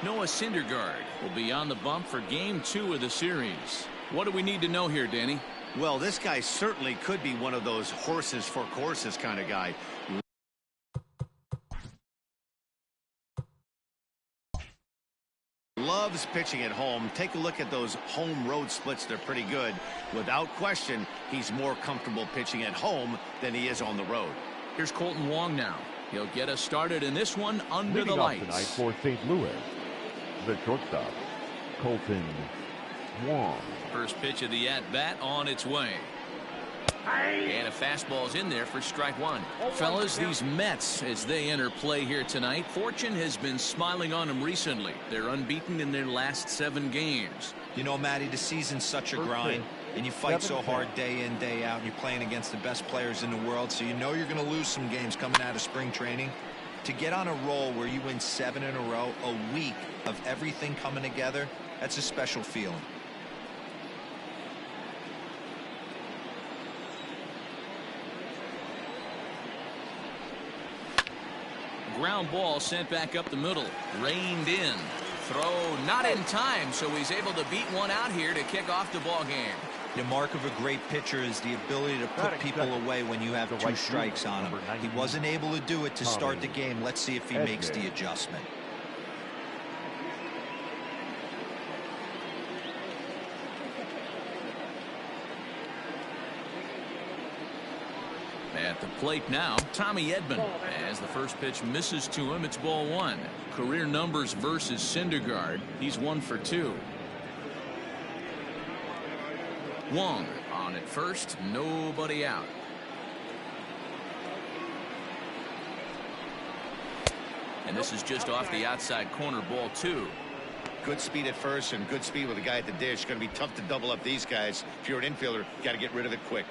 Noah Syndergaard will be on the bump for game 2 of the series. What do we need to know here, Danny? Well, this guy certainly could be one of those horses for courses kind of guy. Loves pitching at home. Take a look at those home road splits. They're pretty good. Without question, he's more comfortable pitching at home than he is on the road. Here's Colton Wong now. He'll get us started in this one under the lights. Tonight for St. Louis, the shortstop, Colton Wong. First pitch of the at-bat on its way. And a fastball's in there for strike one. Fellas, these Mets, as they enter play here tonight, fortune has been smiling on them recently. They're unbeaten in their last 7 games. You know, Matty, the season's such a grind, and you fight so hard day in, day out, and you're playing against the best players in the world, so you know you're going to lose some games coming out of spring training. To get on a roll where you win 7 in a row, a week of everything coming together, that's a special feeling. Ground ball sent back up the middle. Reined in. Throw not in time, so he's able to beat one out here to kick off the ball game. The mark of a great pitcher is the ability to put people away when you have 2 strikes on him. He wasn't able to do it to start the game. Let's see if he makes the adjustment. At the plate now, Tommy Edman. As the first pitch misses to him, it's ball 1. Career numbers versus Syndergaard. He's 1 for 2. Wong on at first, nobody out. And this is just off the outside corner, ball 2. Good speed at first and good speed with the guy at the dish. Going to be tough to double up these guys. If you're an infielder, got to get rid of it quick.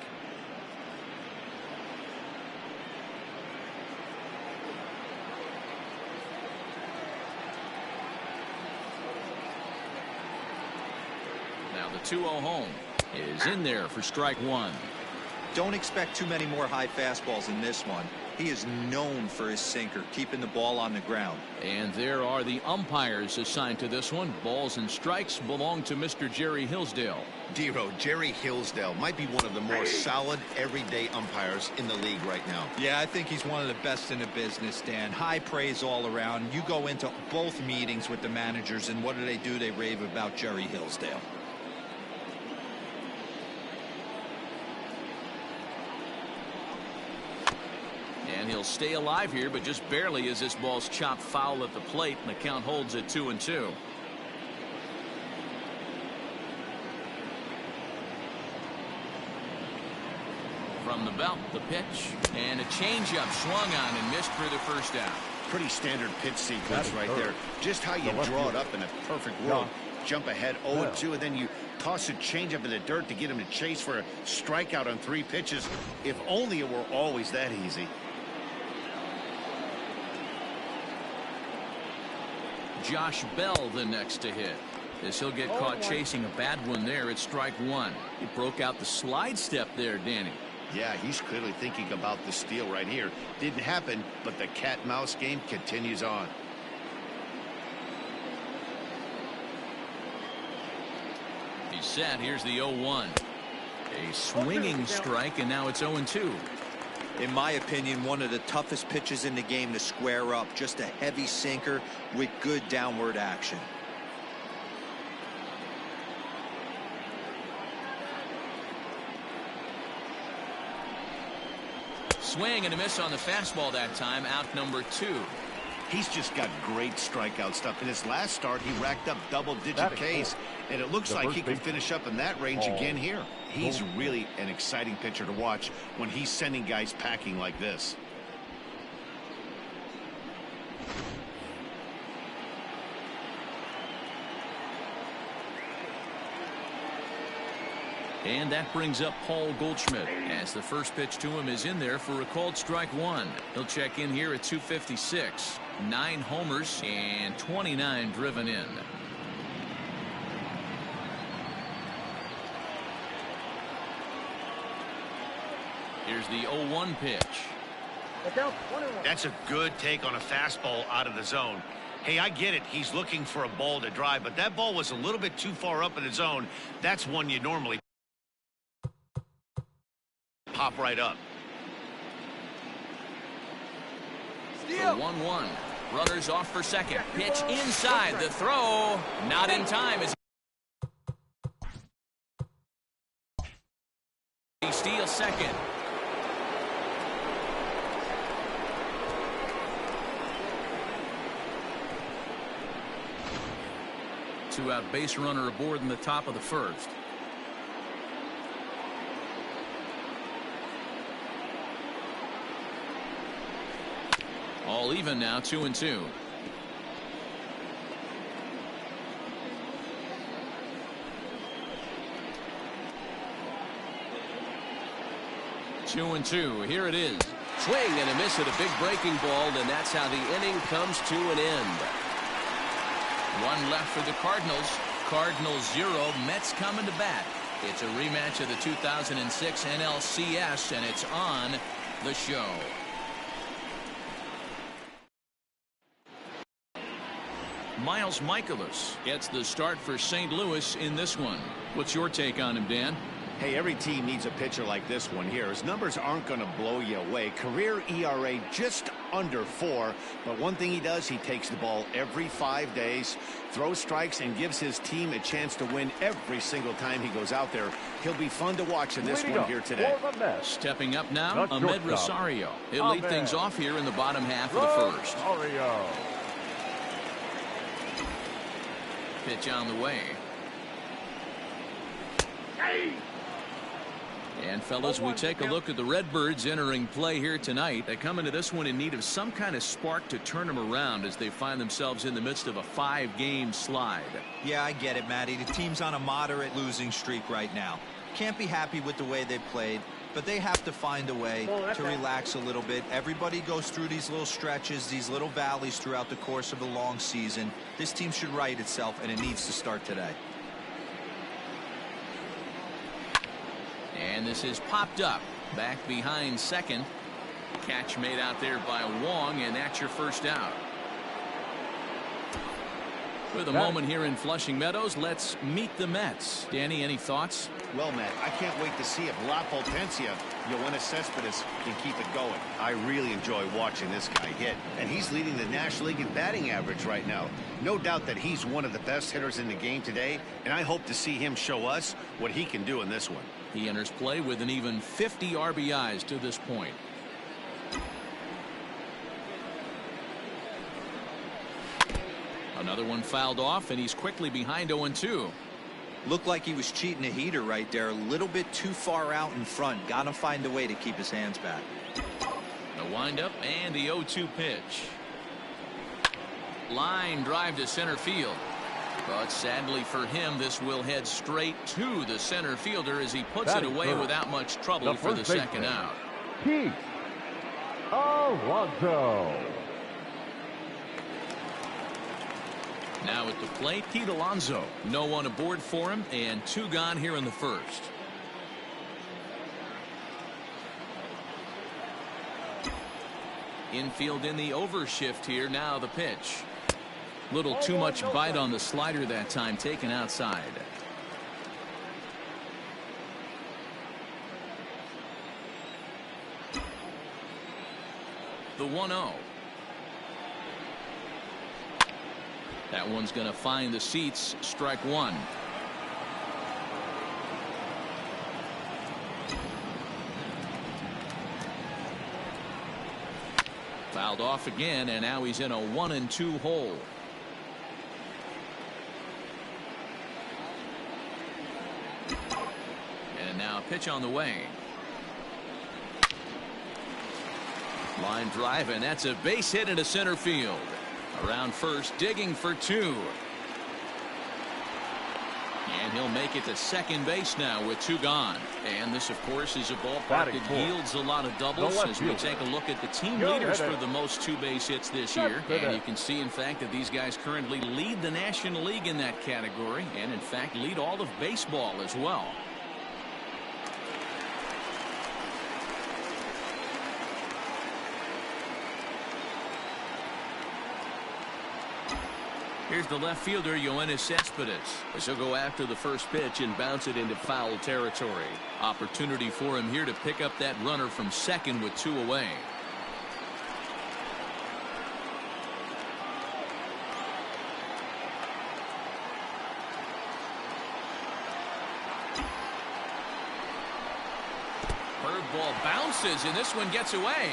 Now the 2-0 home is in there for strike 1. Don't expect too many more high fastballs in this one. He is known for his sinker, keeping the ball on the ground. And there are the umpires assigned to this one. Balls and strikes belong to Mr. Jerry Hillsdale. Dero, Jerry Hillsdale might be one of the more solid everyday umpires in the league right now. Yeah, I think he's one of the best in the business, Dan. High praise all around. You go into both meetings with the managers, and what do? They rave about Jerry Hillsdale. And he'll stay alive here, but just barely as this ball's chopped foul at the plate, and the count holds at 2-2. From the belt, the pitch, and a changeup swung on and missed for the first out. Pretty standard pitch sequence right there. Just how you draw it up in a perfect world. Jump ahead 0-2, and then you toss a changeup in the dirt to get him to chase for a strikeout on 3 pitches. If only it were always that easy. Josh Bell the next to hit. As he'll get caught chasing a bad one there at strike 1. He broke out the slide step there, Danny. Yeah, he's clearly thinking about the steal right here. Didn't happen, but the cat-mouse game continues on. He's set. Here's the 0-1. A swinging strike, and now it's 0-2. In my opinion, one of the toughest pitches in the game to square up. Just a heavy sinker with good downward action. Swing and a miss on the fastball that time. Out number 2. He's just got great strikeout stuff. In his last start, he racked up double-digit Ks, and it looks like he can finish up in that range again here. He's really an exciting pitcher to watch when he's sending guys packing like this. And that brings up Paul Goldschmidt as the first pitch to him is in there for a called strike 1. He'll check in here at 256. 9 homers and 29 driven in. Here's the 0-1 pitch. That's a good take on a fastball out of the zone. Hey, I get it. He's looking for a ball to drive, but that ball was a little bit too far up in his zone. That's one you normally pop right up. The 1-1. Runners off for second. Pitch inside. The throw. Not in time as he steals second. Two-out base runner aboard in the top of the first. All even now, 2-2. Two and two. Here it is. Swing and a miss at a big breaking ball, and that's how the inning comes to an end. One left for the Cardinals. Cardinals 0. Mets coming to bat. It's a rematch of the 2006 NLCS, and it's on the show. Miles Michaelis gets the start for St. Louis in this one. What's your take on him, Dan? Hey, every team needs a pitcher like this one here. His numbers aren't going to blow you away. Career ERA just under 4. But one thing he does, he takes the ball every 5 days, throws strikes, and gives his team a chance to win every single time he goes out there. He'll be fun to watch in this one here today. Stepping up now, Ahmed Rosario. He'll lead things off here in the bottom half of the first. Pitch on the way. And fellas, we take a look at the Redbirds entering play here tonight. They come into this one in need of some kind of spark to turn them around as they find themselves in the midst of a 5-game slide. Yeah, I get it, Matty. The team's on a moderate losing streak right now. Can't be happy with the way they played, but they have to find a way to relax a little bit. Everybody goes through these little stretches, these little valleys throughout the course of the long season. This team should right itself, and it needs to start today. And this is popped up back behind second. Catch made out there by Wong, and that's your first out. With a moment here in Flushing Meadows, let's meet the Mets. Danny, any thoughts? Well, Matt, I can't wait to see if La Potencia, Yoenis Cespedes, can keep it going. I really enjoy watching this guy hit, and he's leading the National League in batting average right now. No doubt that he's one of the best hitters in the game today, and I hope to see him show us what he can do in this one. He enters play with an even 50 RBIs to this point. Another one fouled off, and he's quickly behind 0-2. Looked like he was cheating a heater right there. A little bit too far out in front. Got to find a way to keep his hands back. The windup and the 0-2 pitch. Line drive to center field. But sadly for him, this will head straight to the center fielder as he puts it away without much trouble for the second out. Pete Alonso. Now at the plate, Pete Alonso. No one aboard for him, and 2 gone here in the first. Infield in the overshift here. Now the pitch. Little too much bite on the slider that time, taken outside. The 1-0. That one's going to find the seats. Strike one. Fouled off again, and now he's in a 1-2 hole. And now a pitch on the way. Line drive, and that's a base hit into center field. Around first, digging for 2. And he'll make it to second base now with 2 gone. And this, of course, is a ballpark that yields a lot of doubles as we take a look at the team leaders for the most 2 base hits this year. And you can see, in fact, that these guys currently lead the National League in that category, and in fact lead all of baseball as well. Here's the left fielder, Yoenis Cespedes. He'll go after the first pitch and bounce it into foul territory. Opportunity for him here to pick up that runner from second with 2 away. Curveball bounces, and this one gets away.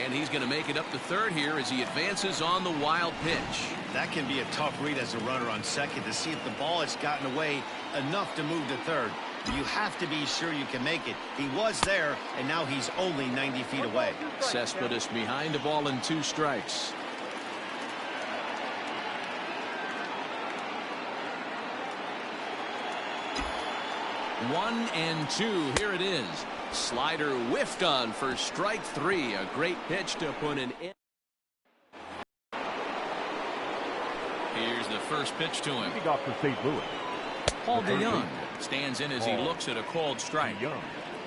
And he's going to make it up to third here as he advances on the wild pitch. That can be a tough read as a runner on second to see if the ball has gotten away enough to move to third. You have to be sure you can make it. He was there, and now he's only 90 feet away. Cespedes behind the ball and 2 strikes. One and 2. Here it is. Slider whiffed on for strike 3. A great pitch to put an end. Here's the first pitch to him. Leading off for St. Louis. Paul DeYoung stands in as he looks at a called strike. Yeah,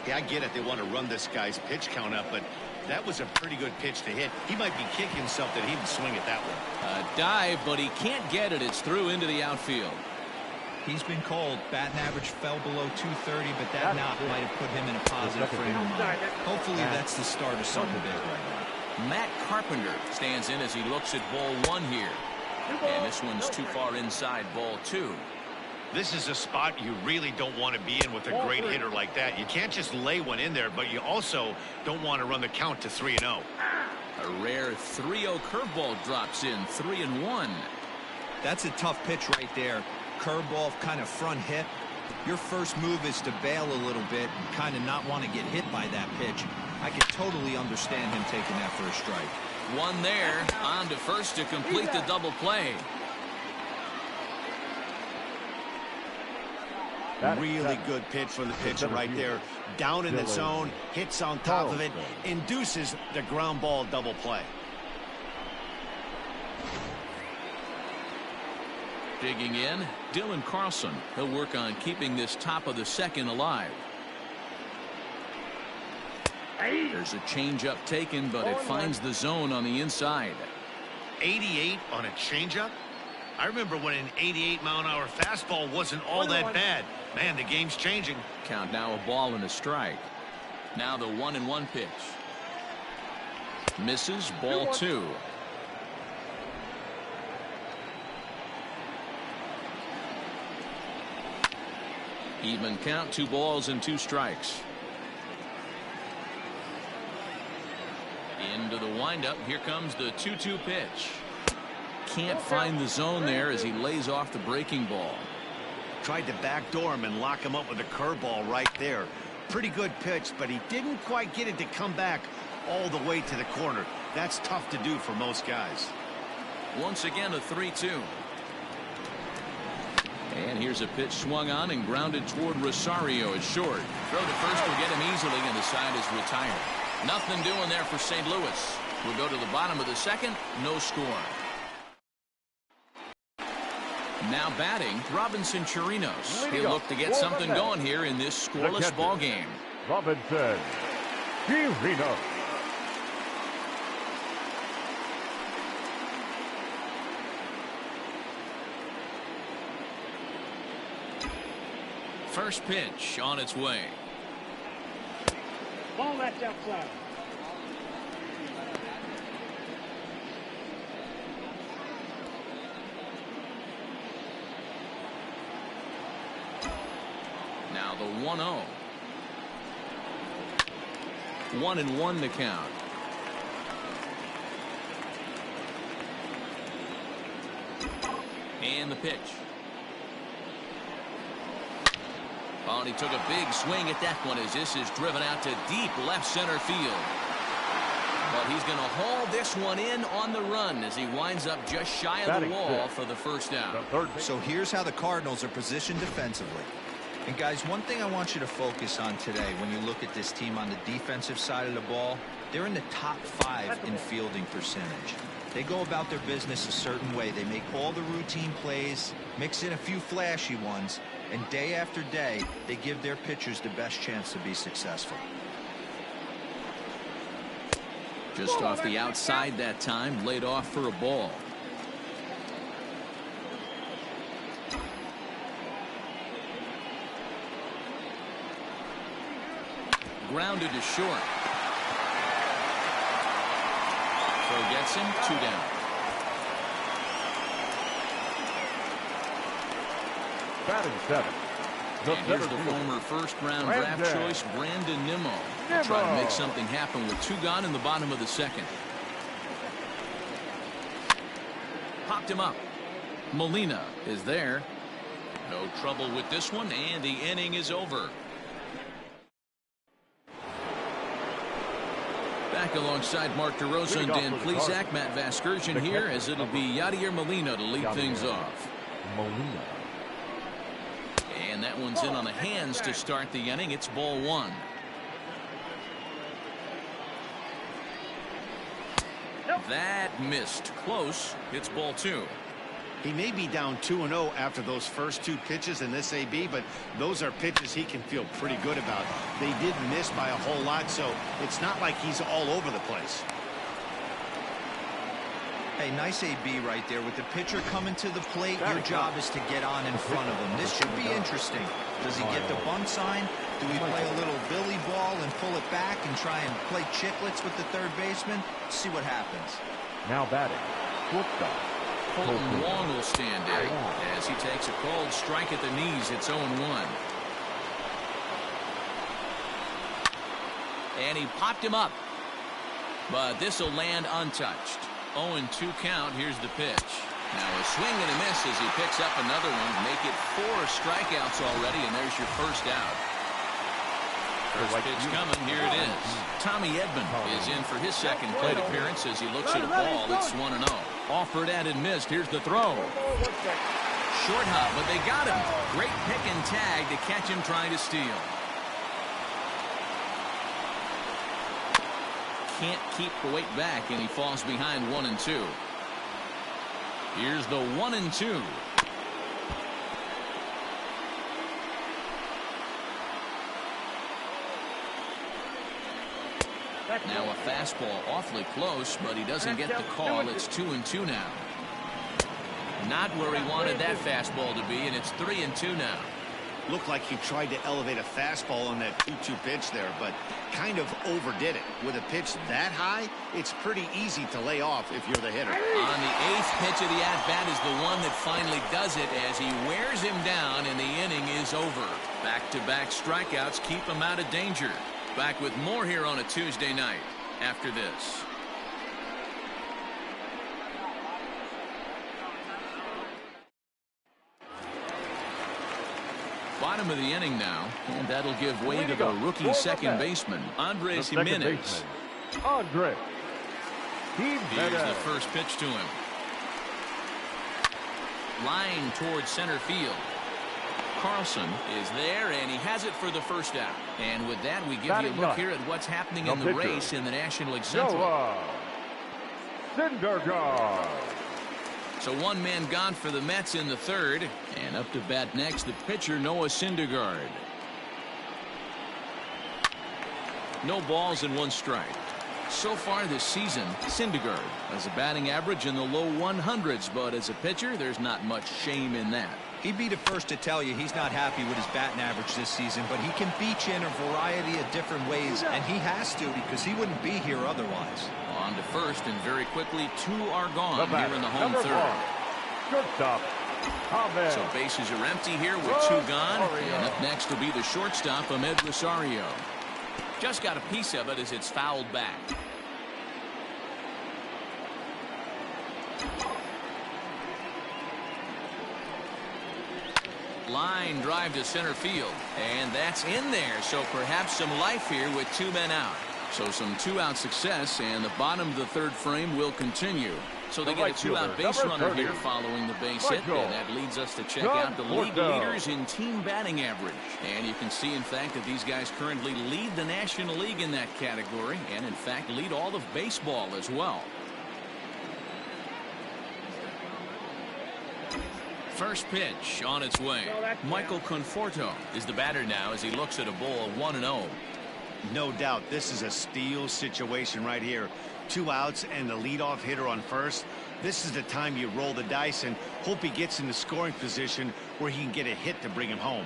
I get it. They want to run this guy's pitch count up, but that was a pretty good pitch to hit. He might be kicking himself that he didn't swing it that way. A dive, but he can't get it. It's through into the outfield. He's been called. Batting average fell below 230, but that knock might have put him in a positive frame of mind. Hopefully that's the start of something big right now. Matt Carpenter stands in as he looks at ball 1 here. And this one's too far inside, ball 2. This is a spot you really don't want to be in with a great hitter like that. You can't just lay one in there, but you also don't want to run the count to 3-0. A rare 3-0 curveball drops in, 3-1. That's a tough pitch right there. Curveball kind of front hip. Your first move is to bail a little bit and kind of not want to get hit by that pitch. I can totally understand him taking that for a strike. One there, on to first to complete the double play. Really good pitch from the pitcher right there. Down in the zone, hits on top of it, induces the ground ball double play. Digging in, Dylan Carlson. He'll work on keeping this top of the second alive. There's a changeup taken, but it finds the zone on the inside. 88 on a changeup? I remember when an 88-mile-an-hour fastball wasn't all that bad. Man, the game's changing. Count now, a ball and a strike. Now the 1-1 pitch. Misses, ball 2. Even count, 2 balls and 2 strikes. Into the windup. Here comes the 2-2 pitch. Can't find the zone there as he lays off the breaking ball. Tried to backdoor him and lock him up with a curveball right there. Pretty good pitch, but he didn't quite get it to come back all the way to the corner. That's tough to do for most guys. Once again, a 3-2. And here's a pitch swung on and grounded toward Rosario. It's short. Throw to first will get him easily, and the side is retired. Nothing doing there for St. Louis. We'll go to the bottom of the second. No score. Now batting, Robinson Chirinos. He'll look to get something going here in this scoreless ball game. Robinson Chirinos. First pitch on its way. Ball that's outside. Now the 1-0. 1-1 the count. And the pitch. Oh, and he took a big swing at that one as this is driven out to deep left center field. But he's going to haul this one in on the run as he winds up just shy of the wall for the first down. So here's how the Cardinals are positioned defensively. And guys, one thing I want you to focus on today when you look at this team on the defensive side of the ball, they're in the top 5 in fielding percentage. They go about their business a certain way. They make all the routine plays, mix in a few flashy ones, and day after day, they give their pitchers the best chance to be successful. Just off the outside that time, laid off for a ball. grounded to short. Throw gets him, 2 down. Batting 7. And here's the former first-round draft choice, Brandon Nimmo. He'll try to make something happen with 2 gone in the bottom of the 2nd. Popped him up. Molina is there. No trouble with this one, and the inning is over. Back alongside Mark DeRosa and Dan Plesac, Matt Vasgersian here, as it'll be Yadier Molina to lead things off. Molina. And that one's in on the hands to start the inning. It's ball 1. That missed. Close. It's ball 2. He may be down 2-0 after those first 2 pitches in this AB, but those are pitches he can feel pretty good about. They did miss by a whole lot, so it's not like he's all over the place. Hey, nice AB right there. With the pitcher coming to the plate, your job is to get on in front of him. This should be interesting. Does he get the bunt sign? Do we play a little billy ball and pull it back and try and play chicklets with the third baseman? Let's see what happens. Now batting. Shortstop. Colton Wong will stand in as he takes a cold strike at the knees. It's 0-1. And he popped him up. But this will land untouched. 0-2 count. Here's the pitch. Now a swing and a miss as he picks up another one. Make it 4 strikeouts already, and there's your first out. First pitch coming. Here it is. Tommy Edman is in for his 2nd plate appearance as he looks at a ball. It's 1-0. Offered and missed. Here's the throw. Short hop, but they got him. Great pick and tag to catch him trying to steal. Can't keep the weight back, and he falls behind 1-2. Here's the 1-2. Now a fastball awfully close, but he doesn't get the call. It's 2-2 now. Not where he wanted that fastball to be, and it's 3-2 now. Looked like he tried to elevate a fastball on that 2-2 pitch there, but kind of overdid it. With a pitch that high, it's pretty easy to lay off if you're the hitter. On the 8th pitch of the at-bat is the one that finally does it as he wears him down, and the inning is over. Back-to-back strikeouts keep him out of danger. Back with more here on a Tuesday night after this. Bottom of the inning now, and that'll give way to the rookie 2nd baseman, Andres Jimenez. Andres. Here's the first pitch to him. Line towards center field. Carlson is there, and he has it for the first out. And with that, we give you a look here at what's happening in the race in the National League Central. Syndergaard. So 1 man gone for the Mets in the 3rd, and up to bat next, the pitcher Noah Syndergaard. No balls and 1 strike. So far this season, Syndergaard has a batting average in the low 100s, but as a pitcher, there's not much shame in that. He'd be the first to tell you he's not happy with his batting average this season, but he can beat you in a variety of different ways, and he has to because he wouldn't be here otherwise. On to first, and very quickly 2 are gone here in the home 3rd. Shortstop. So bases are empty here with 2 gone, and up next will be the shortstop, Ahmed Rosario. Just got a piece of it as it's fouled back. Line drive to center field, and that's in there, so perhaps some life here with 2 men out. So some 2-out success, and the bottom of the 3rd frame will continue. So they get a 2-out base runner here following the base hit, and that leads us to check out the league leaders in team batting average. And you can see, in fact, that these guys currently lead the National League in that category, and in fact lead all of baseball as well. First pitch on its way. Michael Conforto is the batter now as he looks at a ball 1-0. No doubt this is a steal situation right here. 2 outs and the leadoff hitter on first. This is the time you roll the dice and hope he gets in the scoring position where he can get a hit to bring him home.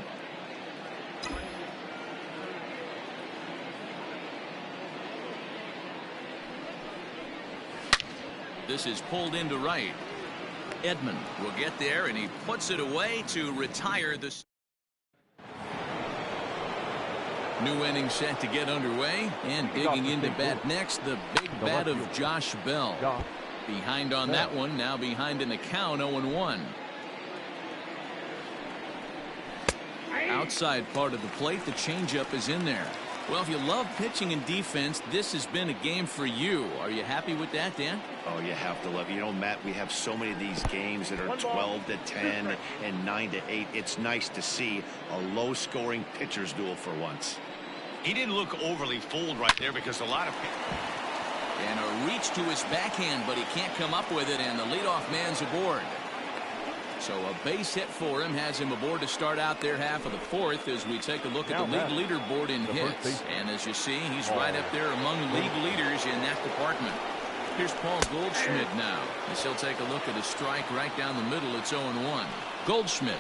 This is pulled into right. Edman will get there, and he puts it away to retire the. New inning set to get underway, and digging into bat next, the big bat of Josh Bell. Behind on that one, now behind in the count, 0-1. Outside part of the plate, the changeup is in there. Well, if you love pitching and defense, this has been a game for you. Are you happy with that, Dan? Oh, you have to love it. You know, Matt, we have so many of these games that are 12-10 and 9-8. It's nice to see a low-scoring pitcher's duel for once. He didn't look overly fooled right there because a lot of people. And a reach to his backhand, but he can't come up with it, and the leadoff man's aboard. So a base hit for him has him aboard to start out their half of the fourth as we take a look at the league leaderboard in hits. And as you see, he's right up there among league leaders in that department. Here's Paul Goldschmidt now, as he'll take a look at a strike right down the middle. It's 0-1. Goldschmidt,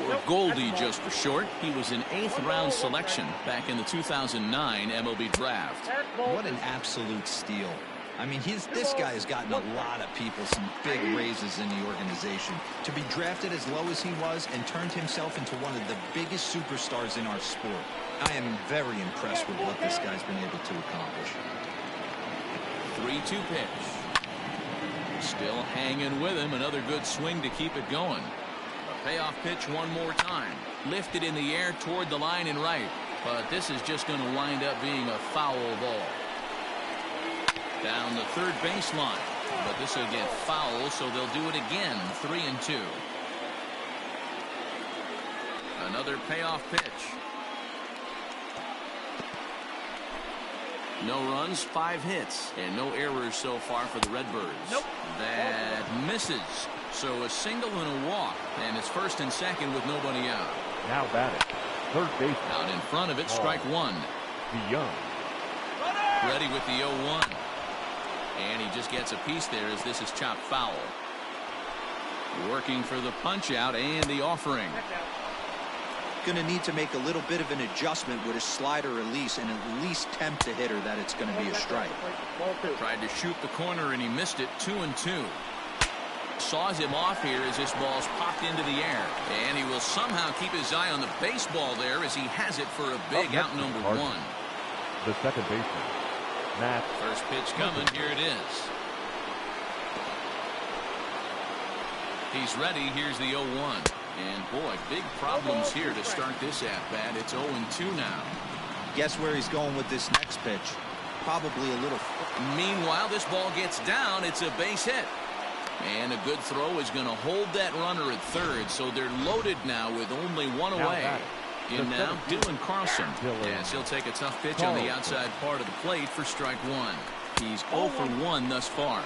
or Goldie just for short, he was an 8th round selection back in the 2009 MLB draft. What an absolute steal. I mean, this guy has gotten a lot of people some big raises in the organization. To be drafted as low as he was and turned himself into one of the biggest superstars in our sport. I am very impressed with what this guy's been able to accomplish. 3-2 pitch. Still hanging with him. Another good swing to keep it going. A payoff pitch one more time. Lifted in the air toward the line and right. But this is just going to wind up being a foul ball. Down the third baseline, but this will get foul, so they'll do it again. 3-2. Another payoff pitch. No runs, 5 hits, and no errors so far for the Redbirds. That misses. So a single and a walk, and it's first and second with nobody out. Now batting, third base. Out in front of it, strike one. DeYoung. Ready with the 0-1. And he just gets a piece there as this is chopped foul. Working for the punch out and the offering. Going to need to make a little bit of an adjustment with his slider release and at least tempt the hitter that it's going to be a strike. Tried to shoot the corner and he missed it. 2-2. Saws him off here as this ball's popped into the air. And he will somehow keep his eye on the baseball there as he has it for a big out number 1. The second baseman. Matt. First pitch coming. Here it is. He's ready. Here's the 0-1. And boy, big problems here to start this at bat. It's 0-2 now. Guess where he's going with this next pitch? Probably a little. Meanwhile, this ball gets down. It's a base hit. And a good throw is going to hold that runner at third. So they're loaded now with only one away. In now, Dylan Carlson. Yes, he'll take a tough pitch on the outside part of the plate for strike one. He's 0 for 1 thus far.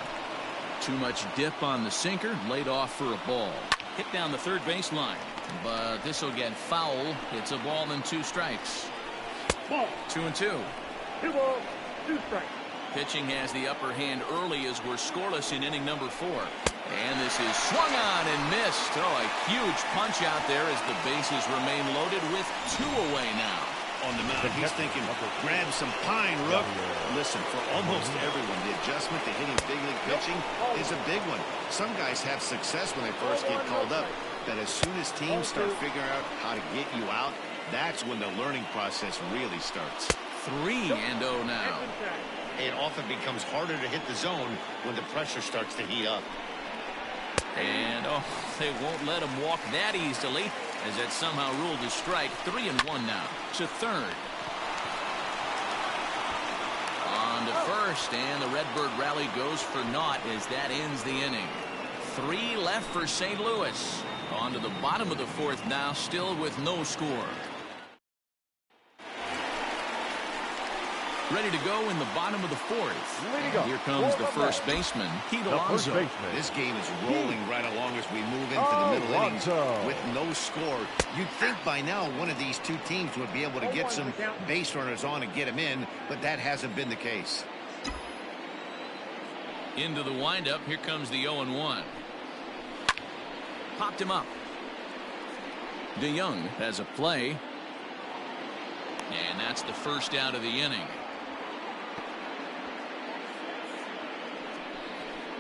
Too much dip on the sinker, laid off for a ball. Hit down the third baseline, but this will get foul. It's a ball and 2 strikes. 2-2. 2 balls, 2 strikes. Pitching has the upper hand early as we're scoreless in inning number 4. And this is swung on and missed. Oh, a huge punch out there as the bases remain loaded with 2 away now. On the mound, he's thinking, grab some pine, Rook. Listen, for almost everyone, the adjustment to hitting big league pitching is a big one. Some guys have success when they first get called up, but as soon as teams start figuring out how to get you out, that's when the learning process really starts. 3-0 now. It often becomes harder to hit the zone when the pressure starts to heat up. And they won't let him walk that easily as that somehow ruled a strike. 3-1 now to third. On to first, and the Redbird rally goes for naught as that ends the inning. 3 left for St. Louis. On to the bottom of the 4th now, still with no score. Ready to go in the bottom of the 4th. Here comes the first baseman, Pete Alonso. This game is rolling right along as we move into the middle innings with no score. You'd think by now one of these 2 teams would be able to get some base runners on and get them in, but that hasn't been the case. Into the windup. Here comes the 0-1. Popped him up. DeYoung has a play. And that's the first out of the inning.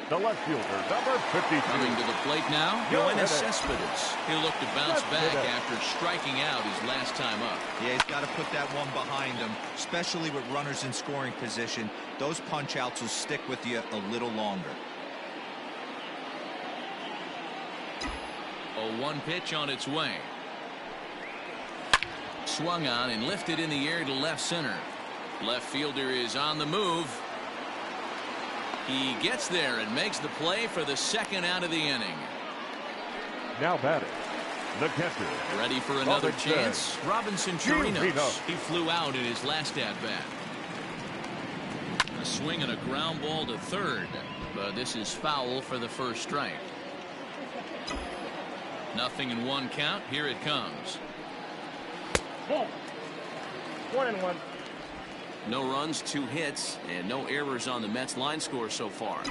The left fielder, number 53. Coming to the plate now, Yoenis Cespedes. He'll look to bounce back after striking out his last time up. Yeah, he's got to put that one behind him, especially with runners in scoring position. Those punch outs will stick with you a little longer. 0-1 pitch on its way. Swung on and lifted in the air to left center. Left fielder is on the move. He gets there and makes the play for the second out of the inning. Now batting, the catcher. Ready for another chance. Robinson Chirinos. He flew out in his last at-bat. A swing and a ground ball to third. But this is foul for the first strike. 0-1 count. Here it comes. 1-1. No runs, 2 hits, and no errors on the Mets line score so far.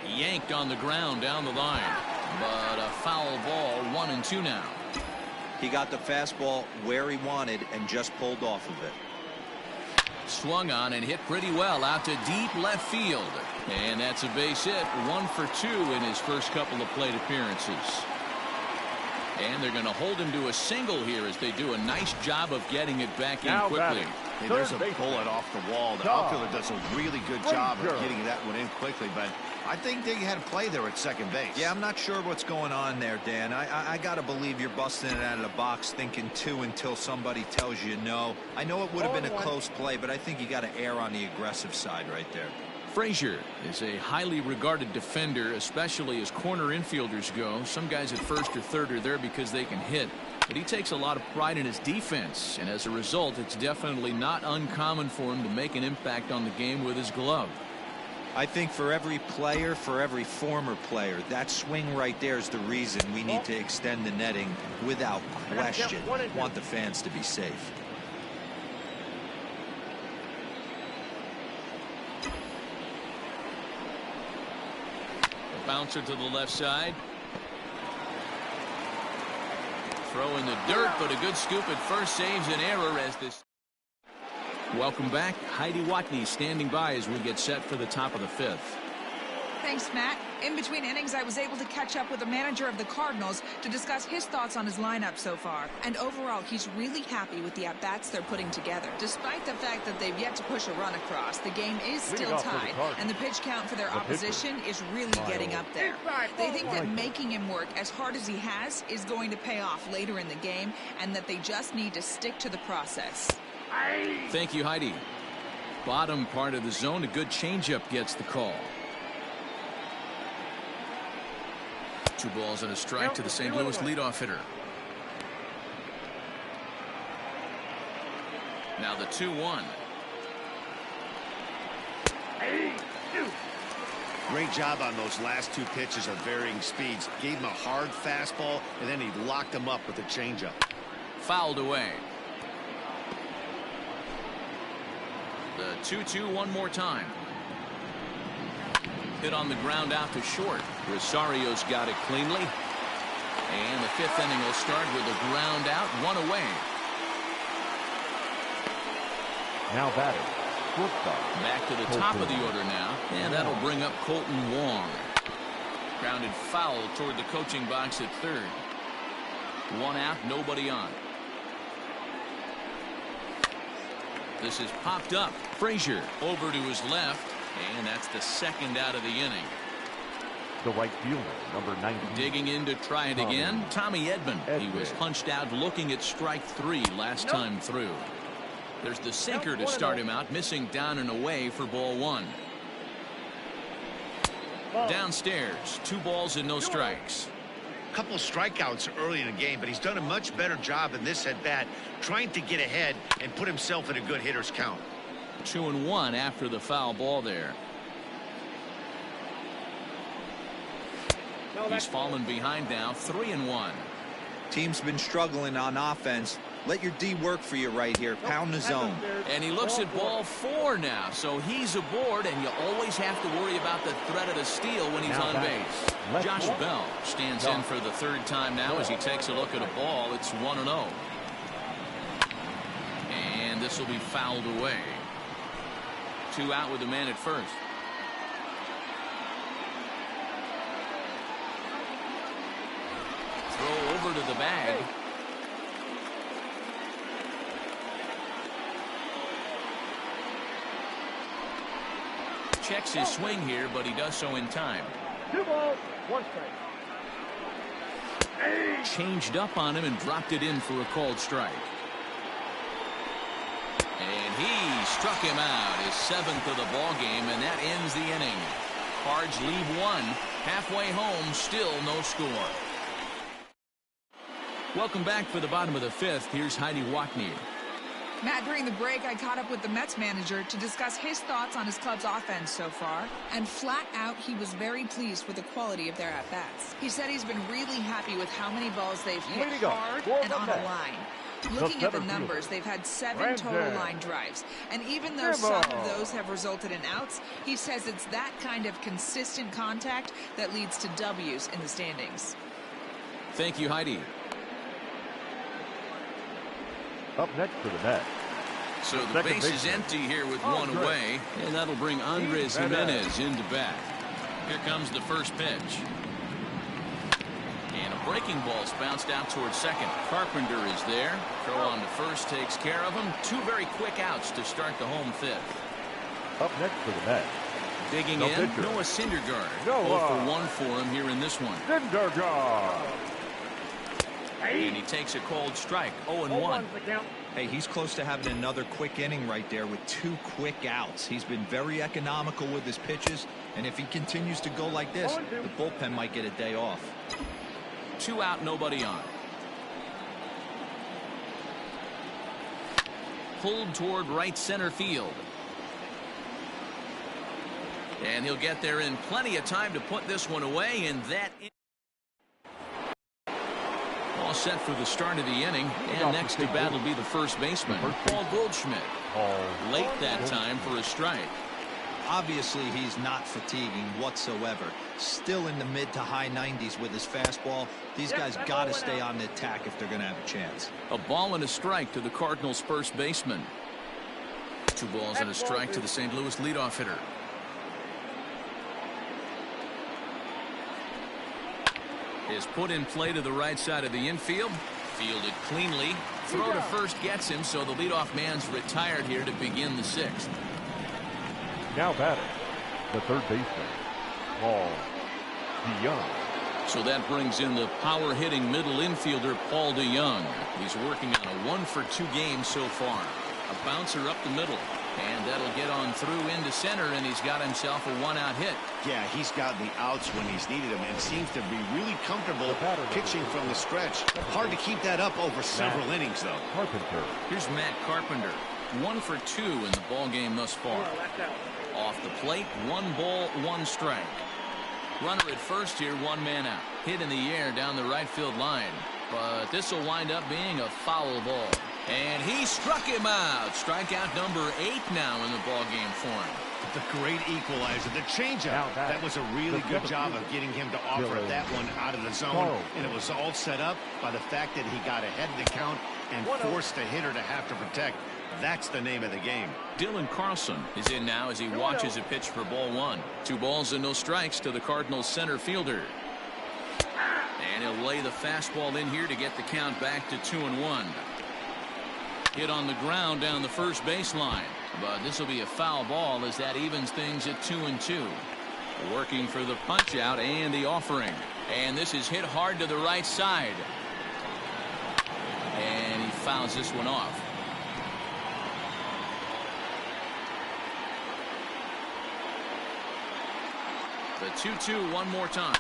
Yanked on the ground down the line, but a foul ball. 1-2 now. He got the fastball where he wanted and just pulled off of it. Swung on and hit pretty well out to deep left field, and that's a base hit. 1 for 2 in his first couple of plate appearances. And they're going to hold him to a single here as they do a nice job of getting it back in quickly. Hey, there's a bullet off the wall. The outfielder does a really good job of getting that one in quickly, but I think they had a play there at second base. Yeah, I'm not sure what's going on there, Dan. I got to believe you're busting it out of the box thinking 2 until somebody tells you no. I know it would have been a close play, but I think you got to err on the aggressive side right there. Frazier is a highly regarded defender, especially as corner infielders go. Some guys at first or third are there because they can hit, but he takes a lot of pride in his defense, and as a result, it's definitely not uncommon for him to make an impact on the game with his glove. I think for every player, for every former player, that swing right there is the reason we need to extend the netting without question. Want the fans to be safe. Bouncer to the left side. Throw in the dirt, but a good scoop at first saves an error as this. Welcome back. Heidi Watney standing by as we get set for the top of the 5th. Thanks, Matt. In between innings, I was able to catch up with the manager of the Cardinals to discuss his thoughts on his lineup so far. And overall, he's really happy with the at-bats they're putting together. Despite the fact that they've yet to push a run across, the game is still tied, and the pitch count for their opposition is really getting up there. They think that making him work as hard as he has is going to pay off later in the game, and that they just need to stick to the process. Thank you, Heidi. Bottom part of the zone, a good changeup gets the call. 2 balls and a strike to the St. Louis leadoff hitter. Now the 2-1. Great job on those last 2 pitches of varying speeds. Gave him a hard fastball, and then he locked him up with a changeup. Fouled away. The 2-2 one more time. Hit on the ground out to short. Rosario's got it cleanly. And the 5th inning will start with a ground out, 1 away. Now batting, shortstop. Back to the top of the order now. And that'll bring up Colton Wong. Grounded foul toward the coaching box at third. 1 out, nobody on. This is popped up. Frazier over to his left. And that's the 2nd out of the inning. The right fielder, number 90. Digging in to try it again, Tommy Edman. He was punched out looking at strike 3 last time through. There's the sinker to start him out, missing down and away for ball 1. Downstairs, 2 balls and no strikes. Couple strikeouts early in the game, but he's done a much better job in this at bat, trying to get ahead and put himself in a good hitter's count. 2-1 after the foul ball there. He's fallen behind now, 3-1. Team's been struggling on offense. Let your D work for you right here. Pound the zone. And he looks at ball 4 now, so he's aboard, and you always have to worry about the threat of the steal when he's on base. Josh Bell stands in for the 3rd time now as he takes a look at a ball. It's 1-0. And this will be fouled away. 2 out with a man at first. Throw over to the bag. Checks his swing here, but he does so in time. 2 balls, 1 strike. Changed up on him and dropped it in for a called strike. And he struck him out, his 7th of the ball game, and that ends the inning. Cards leave 1. Halfway home, still no score. Welcome back for the bottom of the 5th. Here's Heidi Watney. Matt, during the break, I caught up with the Mets manager to discuss his thoughts on his club's offense so far. And flat out, he was very pleased with the quality of their at-bats. He said he's been really happy with how many balls they've hit hard and on a line. Looking at the numbers, they've had 7 total line drives. And even though some of those have resulted in outs, he says it's that kind of consistent contact that leads to W's in the standings. Thank you, Heidi. Up next for the Mets. So the base is empty here with 1 away, and that'll bring Andres Jimenez into bat. Here comes the first pitch. And a breaking ball's bounced out towards second. Carpenter is there. Throw on to first takes care of him. 2 very quick outs to start the home 5th. Up next for the Mets. Digging in, Noah Syndergaard. 0 for 1 for him here in this one. Syndergaard. And he takes a cold strike. 0-1. Hey, he's close to having another quick inning right there with 2 quick outs. He's been very economical with his pitches, and if he continues to go like this, the bullpen might get a day off. 2 out, nobody on. Pulled toward right center field. And he'll get there in plenty of time to put this one away, and that all set for the start of the inning. And next to bat will be the first baseman, Paul Goldschmidt. Late that time for a strike. Obviously, he's not fatiguing whatsoever. Still in the mid to high 90s with his fastball. These guys got to stay on the attack if they're going to have a chance. A ball and a strike to the Cardinals' first baseman. 2 balls and a strike to the St. Louis leadoff hitter. Is put in play to the right side of the infield. Fielded cleanly. Throw to first gets him, so the leadoff man's retired here to begin the 6th. Now batting, the third baseman, Paul DeYoung. So that brings in the power-hitting middle infielder, Paul DeYoung. He's working on a 1 for 2 game so far. A bouncer up the middle. And that'll get on through into center, and he's got himself a 1-out hit. Yeah, he's gotten the outs when he's needed them and seems to be really comfortable pitching from the stretch. Hard to keep that up over several innings, though. Carpenter. Here's Matt Carpenter. 1 for 2 in the ball game thus far. Off the plate, 1 ball, 1 strike. Runner at first here, 1 man out. Hit in the air down the right field line. But this will wind up being a foul ball. And he struck him out. Strikeout number 8 now in the ball game for him. The great equalizer, the changeup. That was a really good job of getting him to offer that one out of the zone. And it was all set up by the fact that he got ahead of the count and forced the hitter to have to protect. That's the name of the game. Dylan Carlson is in now as he watches a pitch for ball 1. 2 balls and no strikes to the Cardinals center fielder. And he'll lay the fastball in here to get the count back to 2-1. Hit on the ground down the first baseline. But this will be a foul ball as that evens things at 2-2. Working for the punch out and the offering. And this is hit hard to the right side. And he fouls this one off. The 2-2 one more time.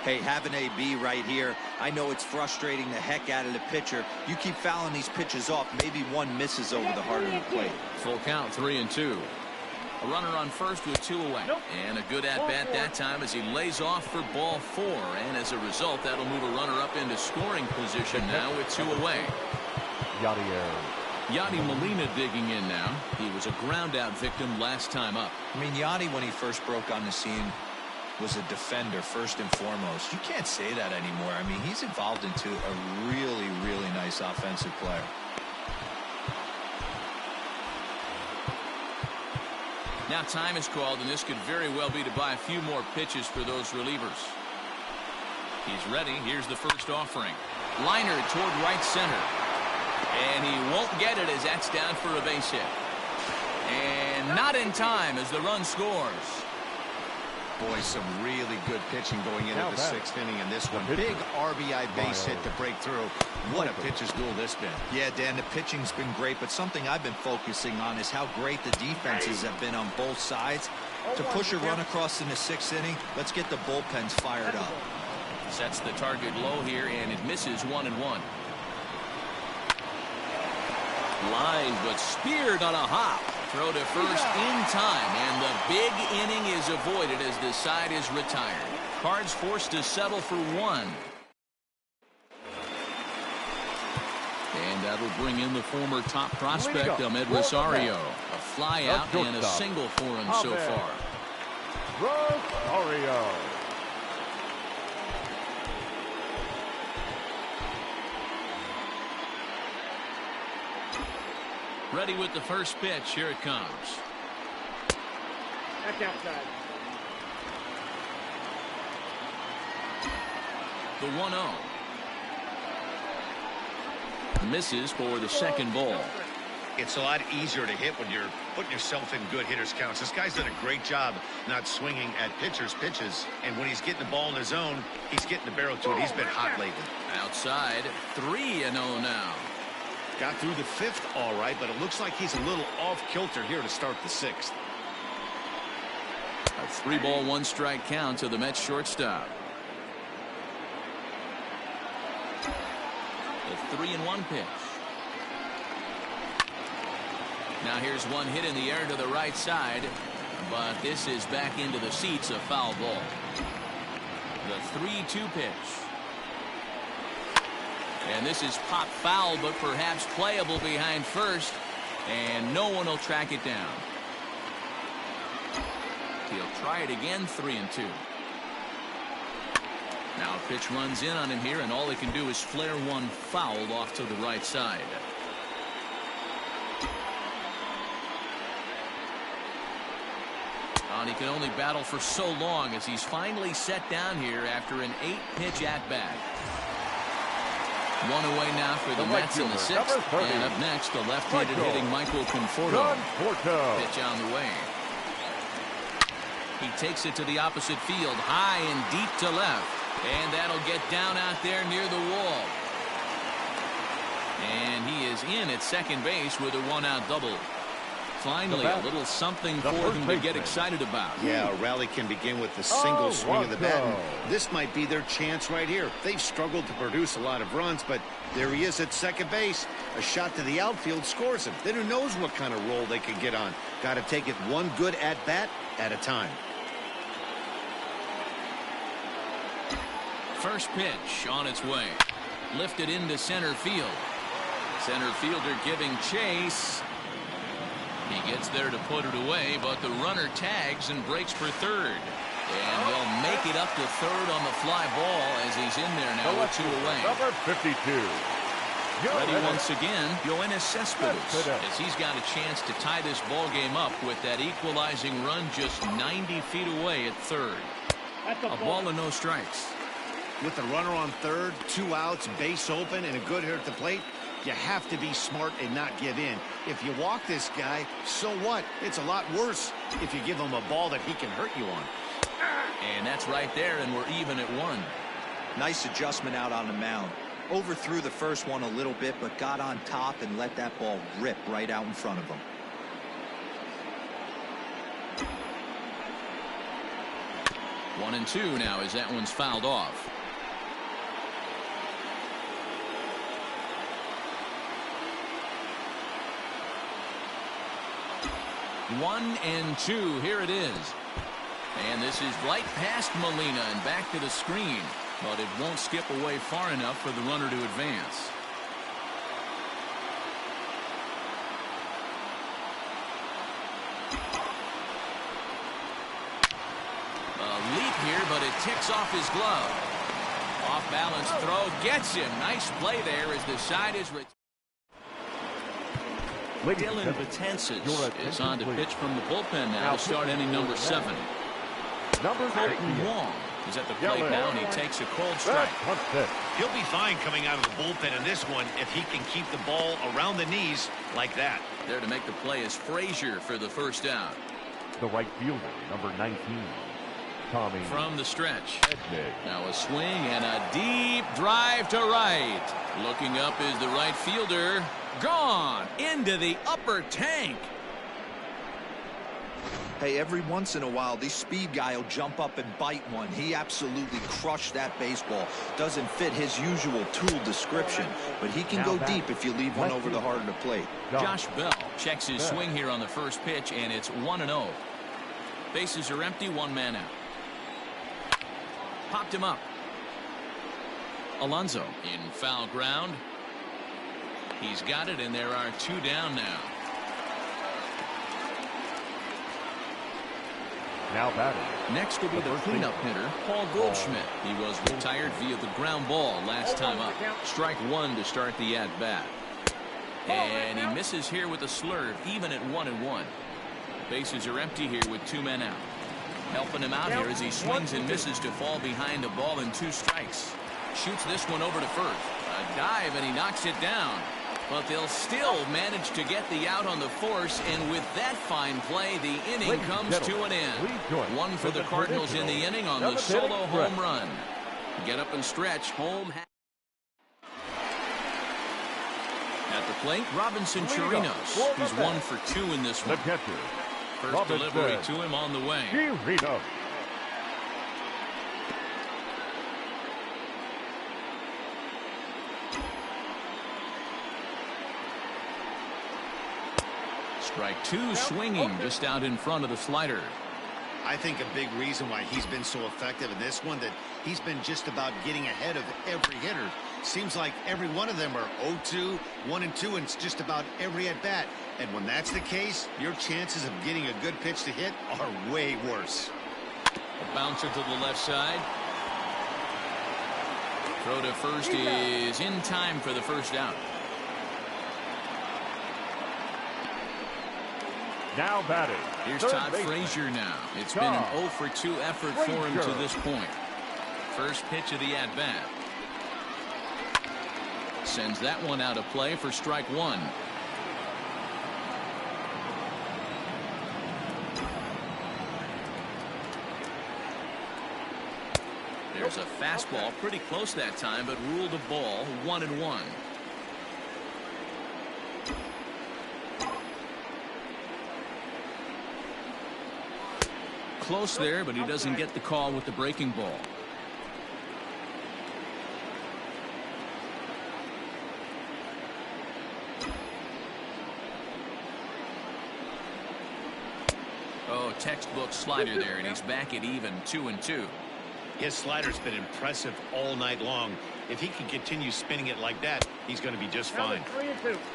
Hey, have an AB right here. I know it's frustrating the heck out of the pitcher. You keep fouling these pitches off, maybe one misses over the heart of the plate. Full count, 3-2. A runner on first with 2 away. And a good at-bat that time as he lays off for ball 4. And as a result, that'll move a runner up into scoring position now with 2 away. Yadi Molina digging in now. He was a ground-out victim last time up. I mean, Yadi, when he first broke on the scene, was a defender first and foremost. You can't say that anymore. I mean, he's evolved into a really, really nice offensive player. Now time is called, and this could very well be to buy a few more pitches for those relievers. He's ready. Here's the first offering. Liner toward right center. And he won't get it as that's down for a base hit. And not in time as the run scores. Boy, some really good pitching going into the 6th inning in this one. Big RBI base hit to break through. What a pitcher's duel this been. Yeah, Dan, the pitching's been great, but something I've been focusing on is how great the defenses have been on both sides. To push a run across in the 6th inning, let's get the bullpens fired up. Sets the target low here, and it misses 1-1. Line, but speared on a hop. Throw to first in time, and the big inning is avoided as the side is retired. Cards forced to settle for 1. And that'll bring in the former top prospect, Ahmed Rosario. A fly out and a single for him so far. Rosario. Ready with the first pitch. Here it comes. That's outside. The 1-0. Misses for the second ball. It's a lot easier to hit when you're putting yourself in good hitter's counts. This guy's done a great job not swinging at pitchers' pitches. And when he's getting the ball in his zone, he's getting the barrel to it. He's been hot lately. Outside, 3-0 now. Got through the 5th all right, but it looks like he's a little off kilter here to start the 6th. A 3-ball, 1-strike count to the Mets shortstop. The 3-1 pitch. Now here's one hit in the air to the right side, but this is back into the seats, a foul ball. The 3-2 pitch. And this is pop foul, but perhaps playable behind first, and no one will track it down. He'll try it again, 3-2. Now a pitch runs in on him here, and all he can do is flare one foul off to the right side. And he can only battle for so long as he's finally set down here after an 8-pitch at-bat. One away now for the Mets in the 6th. And up next, the left-handed hitting Michael Conforto. Pitch on the way. He takes it to the opposite field, high and deep to left. And that'll get down out there near the wall. And he is in at second base with a 1-out double. Finally, a little something for them to get excited about. Yeah, a rally can begin with the single swing of the bat. And this might be their chance right here. They've struggled to produce a lot of runs, but there he is at second base. A shot to the outfield scores him. Then who knows what kind of roll they can get on. Got to take it one good at-bat at a time. First pitch on its way. Lifted into center field. Center fielder giving chase. He gets there to put it away, but the runner tags and breaks for third. And he'll make it up to third on the fly ball as he's in there now with 2 away. Number 52. Ready once again, Yoenis Cespedes, as he's got a chance to tie this ball game up with that equalizing run just 90 feet away at third. A ball and no strikes. With the runner on third, 2 outs, base open, and a good hitter at the plate, you have to be smart and not give in. If you walk this guy, so what? It's a lot worse if you give him a ball that he can hurt you on. And that's right there, and we're even at 1. Nice adjustment out on the mound. Overthrew the first one a little bit, but got on top and let that ball rip right out in front of him. One and two now as that one's fouled off. One and two. Here it is. And this is right past Molina and back to the screen. But it won't skip away far enough for the runner to advance. A leap here, but it ticks off his glove. Off balance throw gets him. Nice play there as the side is Dylan Betances is on to pitch from the bullpen now to start inning number 7. Number 13. Wong is at the plate now, and he takes a cold strike. He'll be fine coming out of the bullpen in this one if he can keep the ball around the knees like that. There to make the play is Frazier for the first out. The right fielder, number 19. Tommy. From the stretch. Edney. Now a swing and a deep drive to right. Looking up is the right fielder. Gone into the upper tank. Hey, every once in a while, this speed guy will jump up and bite one. He absolutely crushed that baseball. Doesn't fit his usual tool description, but he can go deep if you leave one over the heart of the plate. Josh Bell checks his swing here on the first pitch, and it's 1-0. Bases are empty, one man out. Popped him up. Alonso in foul ground. He's got it, and there are 2 down now. Now batting. Next will be the cleanup hitter, Paul Goldschmidt. He was retired via the ground ball last time up. Strike 1 to start the at-bat. And he misses here with a slurve, even at 1-1. Bases are empty here with 2 men out. Helping him out here as he swings and misses to fall behind a ball and 2 strikes. Shoots this one over to first. A dive, and he knocks it down. But they'll still manage to get the out on the force, and with that fine play, the inning comes to an end. 1 for the Cardinals in the inning on the solo home run. Get up and stretch. Home. At the plate, Robinson Chirinos. He's 1 for 2 in this one. First delivery to him on the way. Strike 2, swinging just out in front of the slider. I think a big reason why he's been so effective in this one, that he's been just about getting ahead of every hitter. Seems like every one of them are 0-2, 1-2, and it's just about every at bat. And when that's the case, your chances of getting a good pitch to hit are way worse. A bouncer to the left side. Throw to first is in time for the first out. Now batting. Here's Todd Frazier now. It's been an 0 for 2 effort for him to this point. First pitch of the at-bat. Sends that one out of play for strike 1. There's a fastball pretty close that time, but ruled a ball, 1-1. Close there, but he doesn't get the call with the breaking ball. Oh, textbook slider there, and he's back at even 2-2. His slider's been impressive all night long. If he can continue spinning it like that, he's going to be just fine.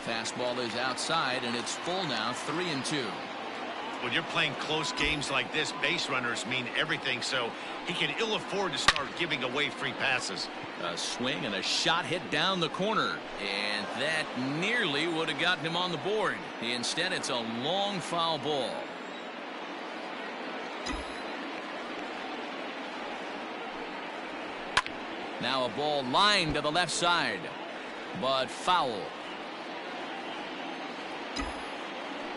Fastball is outside, and it's full now, 3-2. When you're playing close games like this, base runners mean everything, so he can ill afford to start giving away free passes. A swing and a shot hit down the corner, and that nearly would have gotten him on the board. Instead, it's a long foul ball. Now a ball lined to the left side, but foul.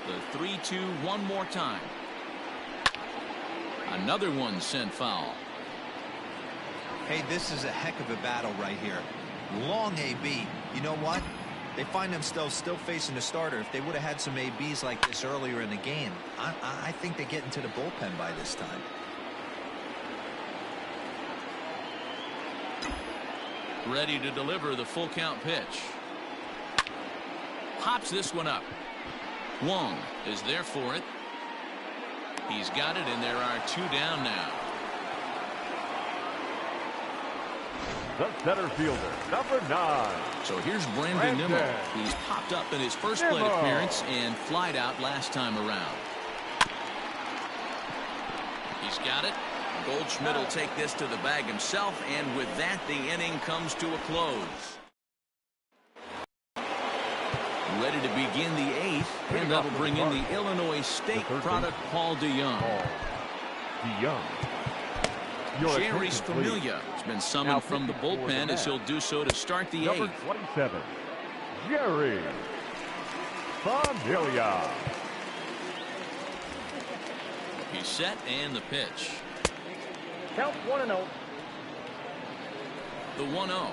The 3-2 one more time. Another one sent foul. Hey, this is a heck of a battle right here. Long AB. You know what? They find themselves still facing the starter. If they would have had some ABs like this earlier in the game, I think they get into the bullpen by this time. Ready to deliver the full count pitch. Pops this one up. Wong is there for it. He's got it, and there are 2 down now. The center fielder, number 9. So here's Brandon Nimmo. He's popped up in his first plate appearance and flied out last time around. He's got it. Goldschmidt will take this to the bag himself, and with that, the inning comes to a close. Ready to begin the 8th, and that'll bring in the Illinois State product, Paul DeYoung. Jerry's Familia has been summoned from the bullpen as he'll do so to start the 8th. 27, Jerry Familia. He's set, and the pitch. Count 1-0. The 1-0.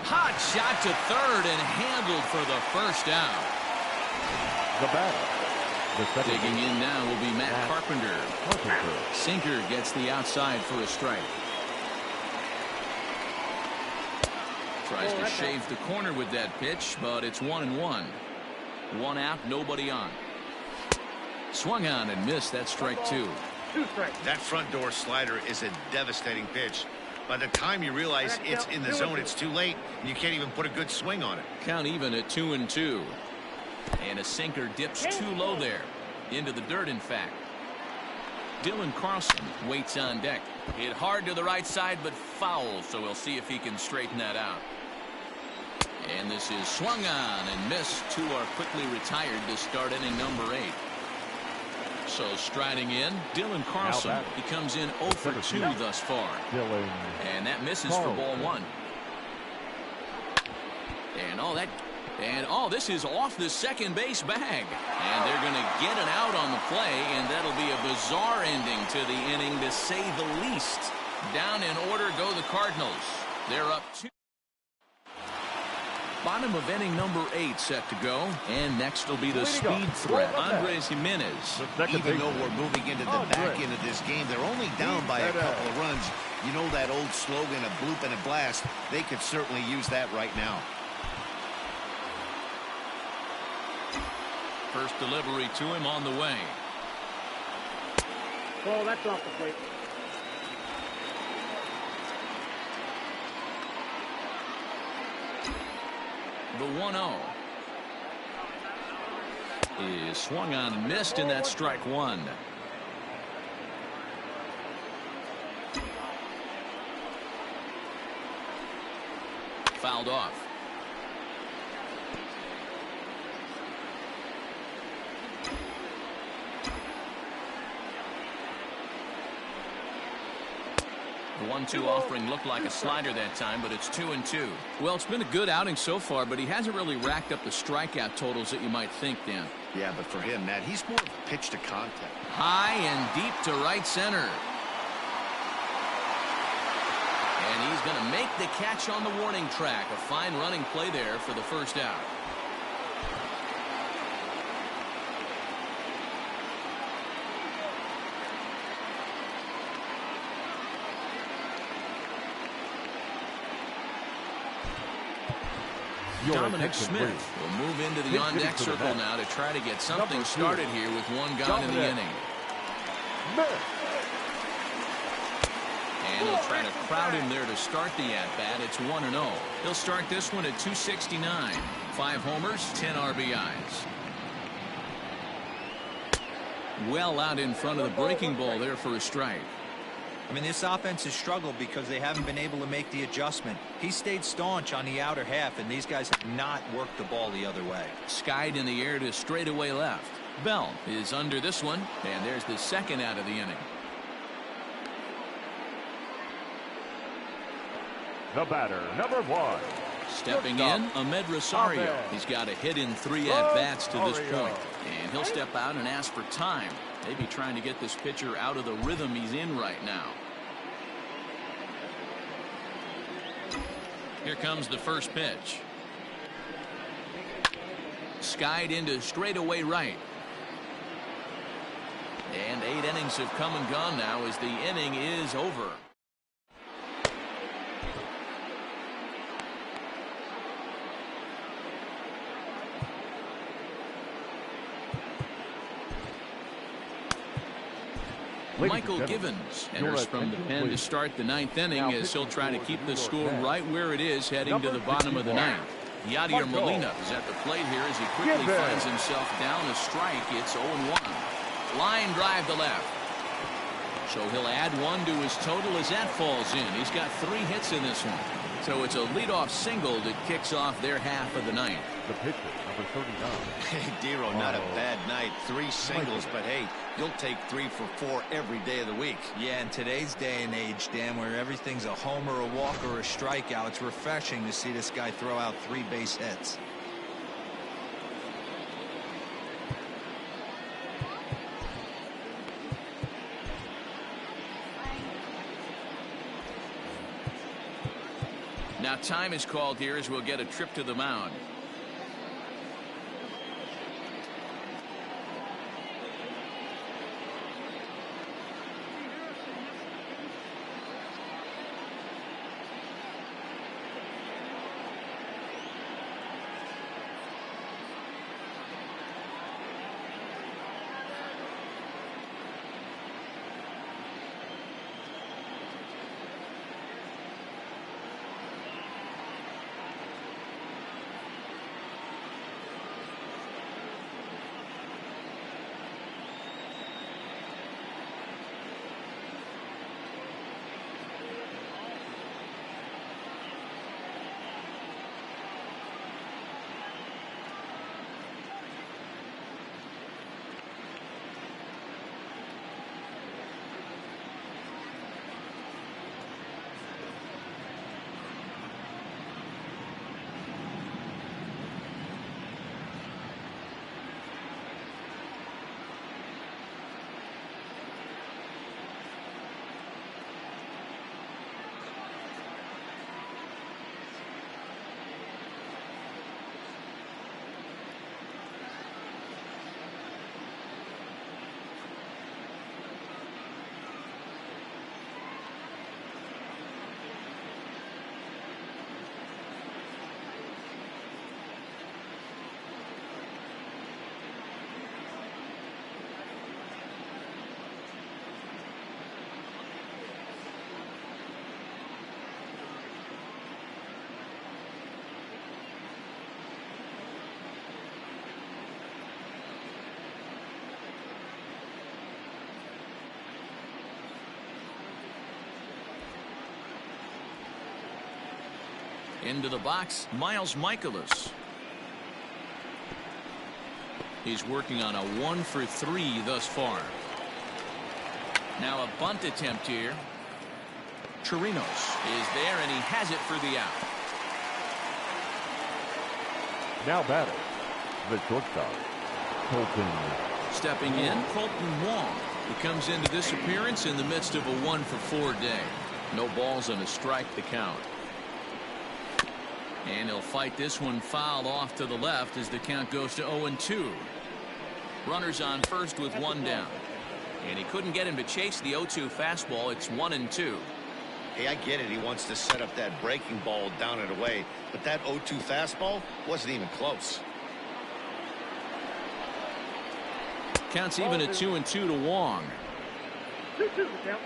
Hot shot to third and handled for the first out. The batter. Digging in now will be Matt Carpenter. Sinker gets the outside for a strike. Tries to shave the corner with that pitch, but it's 1-1. 1 out, nobody on. Swung on and missed. That strike 2. That front door slider is a devastating pitch. By the time you realize it's in the zone, it's too late, and you can't even put a good swing on it. Count even at 2-2. And a sinker dips too low there. Into the dirt, in fact. Dylan Carlson waits on deck. Hit hard to the right side, but foul, so we'll see if he can straighten that out. And this is swung on and missed. 2 are quickly retired to start inning number 8. So striding in, Dylan Carlson. He comes in 0 for 2 thus far. And that misses for ball 1. And this is off the second base bag. And they're going to get an out on the play, and that'll be a bizarre ending to the inning, to say the least. Down in order go the Cardinals. They're up 2. Bottom of inning number 8 set to go, and next will be the speed threat, Andres Jimenez. Even though we're moving into the back end of this game, they're only down by a couple of runs. You know that old slogan, a bloop and a blast. They could certainly use that right now. First delivery to him on the way. Oh, that's off the plate. The 1-0 is swung on and missed, and that's strike 1. Fouled off. The 1-2 offering looked like a slider that time, but it's 2-2. Well, it's been a good outing so far, but he hasn't really racked up the strikeout totals that you might think, Dan. Yeah, but for him, Matt, he's more of a pitch to contact. High and deep to right center. And he's going to make the catch on the warning track. A fine running play there for the first out. Dominic Smith will move into the on-deck circle now to try to get something started here with 1 gone in the inning. And he'll try to crowd him there to start the at-bat. It's 1-0. He'll start this one at 269. 5 homers, 10 RBIs. Well out in front of the breaking ball there for a strike. I mean, this offense has struggled because they haven't been able to make the adjustment. He stayed staunch on the outer half, and these guys have not worked the ball the other way. Skied in the air to straightaway left. Bell is under this one, and there's the second out of the inning. The batter, number 1. Stepping in, Ahmed Rosario. He's got a hit in 3 at-bats to this point. And he'll step out and ask for time. Maybe trying to get this pitcher out of the rhythm he's in right now. Here comes the first pitch. Skied into straightaway right. And 8 innings have come and gone now as the inning is over. Michael Givens enters from the pen to start the 9th inning as he'll try to keep the score right where it is heading to the bottom of the 9th. Yadier Molina is at the plate here as he quickly finds himself down a strike. It's 0-1. Line drive to left. So he'll add one to his total as that falls in. He's got 3 hits in this one. So it's a leadoff single that kicks off their half of the ninth. The pitcher, number 39. Hey, Dero, not a bad night. 3 singles, but hey, you'll take 3 for 4 every day of the week. Yeah, in today's day and age, Dan, where everything's a homer, a walk, or a strikeout, it's refreshing to see this guy throw out 3 base hits. Now time is called here as we'll get a trip to the mound. Into the box, Miles Michaelis. He's working on a 1 for 3 thus far. Now a bunt attempt here. Chirinos is there, and he has it for the out. Now batting, the shortstop, Colton. Stepping in, Colton Wong. He comes into this appearance in the midst of a 1 for 4 day. No balls and a strike to count. And he'll fight this one foul off to the left as the count goes to 0-2. Runners on first with 1 down. And he couldn't get him to chase the 0-2 fastball. It's 1-2. Hey, I get it. He wants to set up that breaking ball down and away. But that 0-2 fastball wasn't even close. Counts even at 2-2 to Wong. 2-2 the count.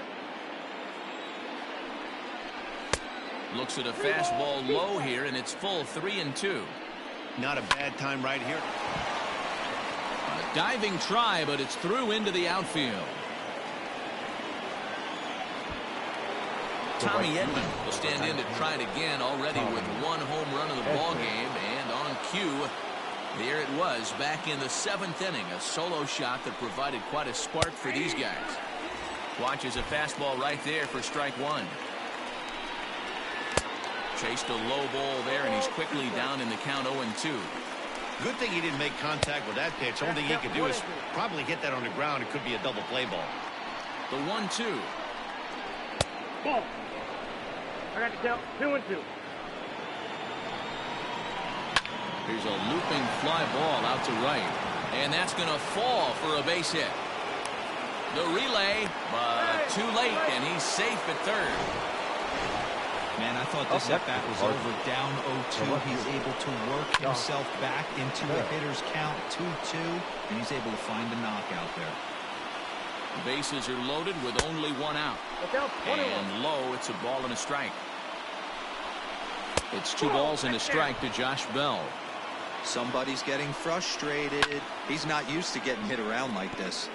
Looks at a fastball low here, and it's full 3-2. Not a bad time right here. A diving try, but it's through into the outfield. Tommy Edman will stand in to try it again, already with 1 home run of the ball game, and on cue, there it was back in the 7th inning, a solo shot that provided quite a spark for these guys. Watches a fastball right there for strike 1. Chased a low ball there, and he's quickly down in the count 0-2. Good thing he didn't make contact with that pitch. Only thing he could do is probably hit that on the ground. It could be a double play ball. The 1-2. Ball. I got the count 2-2. Here's a looping fly ball out to right, and that's going to fall for a base hit. The relay, but too late, and he's safe at third. Man, I thought this at-bat was over. Down 0-2. He's able to work himself back into a hitter's count 2-2, and he's able to find a knockout there. The bases are loaded with only 1 out. And low, it's a ball and a strike. It's 2 balls and a strike to Josh Bell. Somebody's getting frustrated. He's not used to getting hit around like this.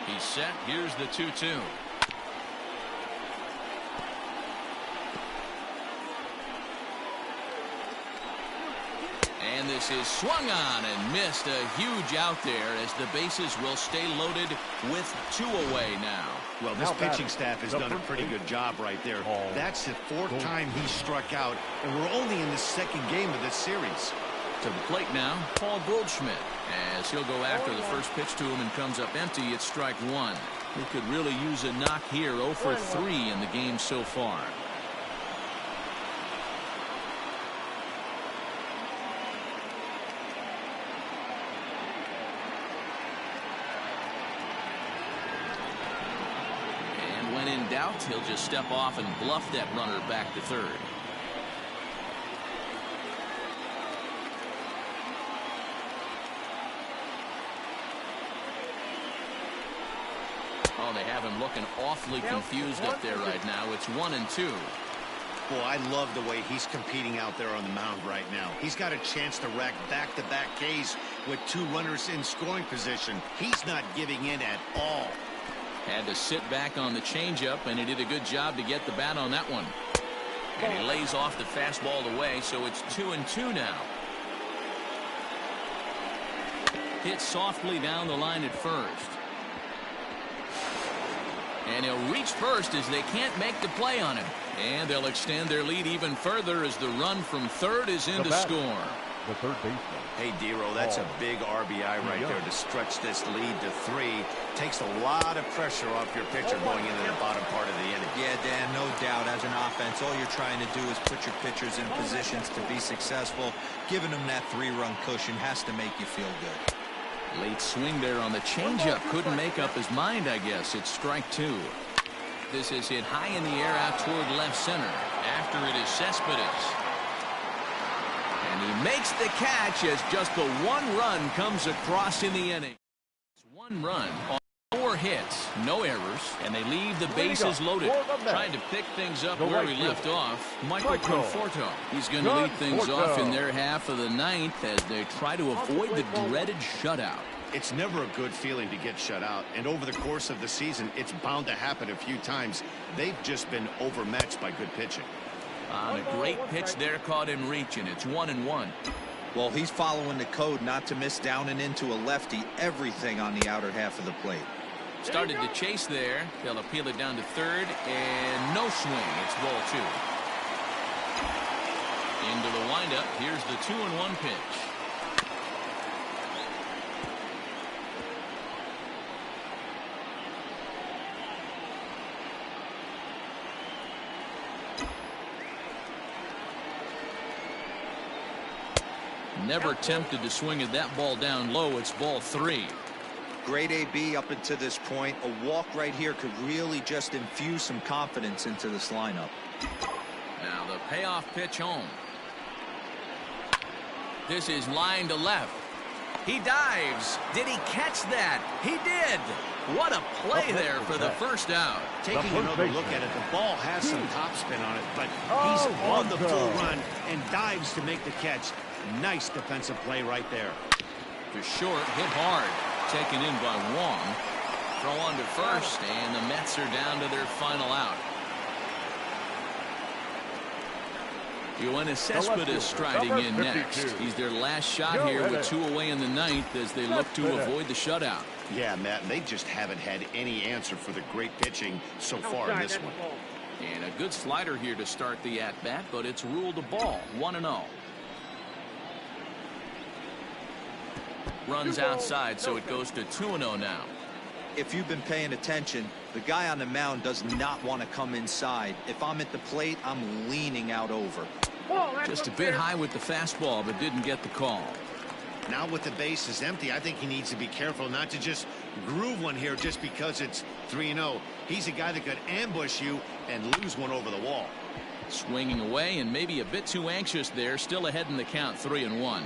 He's set. Here's the 2-2. And this is swung on and missed. A huge out there as the bases will stay loaded with 2 away now. Well, this pitching staff has done a pretty good job right there. That's the 4th time he struck out, and we're only in the 2nd game of this series. To the plate now, Paul Goldschmidt, as he'll go after the first pitch to him and comes up empty. It's strike 1. He could really use a knock here. 0 for 3 in the game so far. And when in doubt, he'll just step off and bluff that runner back to third. Oh, they have him looking awfully confused up there right now. It's 1-2. Boy, I love the way he's competing out there on the mound right now. He's got a chance to rack back-to-back Ks with 2 runners in scoring position. He's not giving in at all. Had to sit back on the changeup, and he did a good job to get the bat on that one. And he lays off the fastball away, so it's 2-2 now. Hit softly down the line at first. And he'll reach first as they can't make the play on him. And they'll extend their lead even further as the run from third is in to score. The third baseman. Hey, Dero, that's a big RBI right there to stretch this lead to 3. Takes a lot of pressure off your pitcher going into the bottom part of the inning. Yeah, Dan, no doubt. As an offense, all you're trying to do is put your pitchers in positions to be successful. Giving them that 3-run cushion has to make you feel good. Late swing there on the changeup. Couldn't make up his mind, I guess. It's strike 2. This is hit high in the air out toward left center. After it is Cespedes. And he makes the catch as just the 1 run comes across in the inning. It's 1 run on 4 hits, no errors, and they leave the bases loaded. Trying to pick things up where we left off. Michael Conforto. He's going to lead things off in their half of the 9th as they try to avoid the dreaded shutout. It's never a good feeling to get shut out, and over the course of the season, it's bound to happen a few times. They've just been overmatched by good pitching. On a great pitch there, caught in reach, and it's 1-1. Well, he's following the code not to miss down and into a lefty. Everything on the outer half of the plate. Started to chase there. They'll appeal it down to third, and no swing. It's ball 2. Into the windup. Here's the 2-1 pitch. Never tempted to swing at that ball down low. It's ball 3. Great AB up until this point. A walk right here could really just infuse some confidence into this lineup. Now the payoff pitch home. This is line to left. He dives. Did he catch that? He did. What a play there for the first out. Taking another look at it, the ball has some topspin on it, but he's on the full run and dives to make the catch. Nice defensive play right there. To short, hit hard. Taken in by Wong. Throw on to first, and the Mets are down to their final out. Yoenis Cespedes striding in next. He's their last shot here with 2 away in the 9th as they look to avoid the shutout. Yeah, Matt, they just haven't had any answer for the great pitching so far in this one. And a good slider here to start the at-bat, but it's ruled a ball. 1-0. Runs outside, so it goes to 2-0 now. If you've been paying attention, the guy on the mound does not want to come inside. If I'm at the plate, I'm leaning out over. Just a bit high with the fastball, but didn't get the call. Now with the bases empty, I think he needs to be careful not to just groove one here just because it's 3-0. He's a guy that could ambush you and lose one over the wall. Swinging away and maybe a bit too anxious there. Still ahead in the count, 3-1.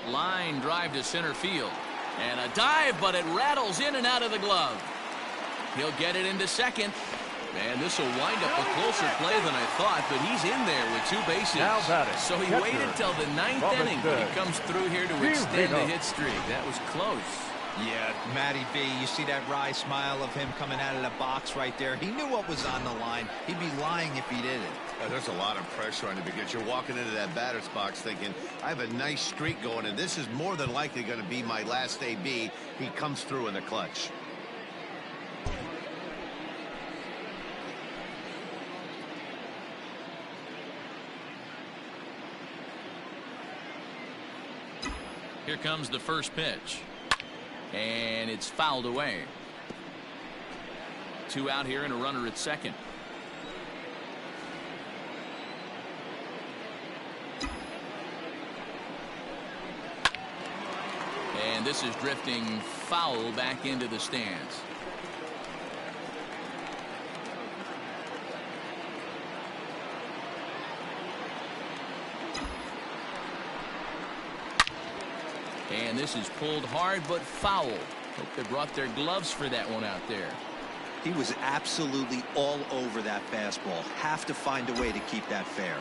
Line drive to center field. And a dive, but it rattles in and out of the glove. He'll get it into second. And this will wind up a closer play than I thought, but he's in there with 2 bases. So he waited till the 9th inning, but he comes through here to extend the hit streak. That was close. Yeah, Matty B, you see that wry smile of him coming out of the box right there. He knew what was on the line. He'd be lying if he didn't. There's a lot of pressure on you because you're walking into that batter's box thinking, I have a nice streak going, and this is more than likely going to be my last AB. He comes through in the clutch. Here comes the first pitch. And it's fouled away. 2 out here and a runner at second. And this is drifting foul back into the stands. And this is pulled hard but foul. Hope they brought their gloves for that one out there. He was absolutely all over that fastball. Have to find a way to keep that fair.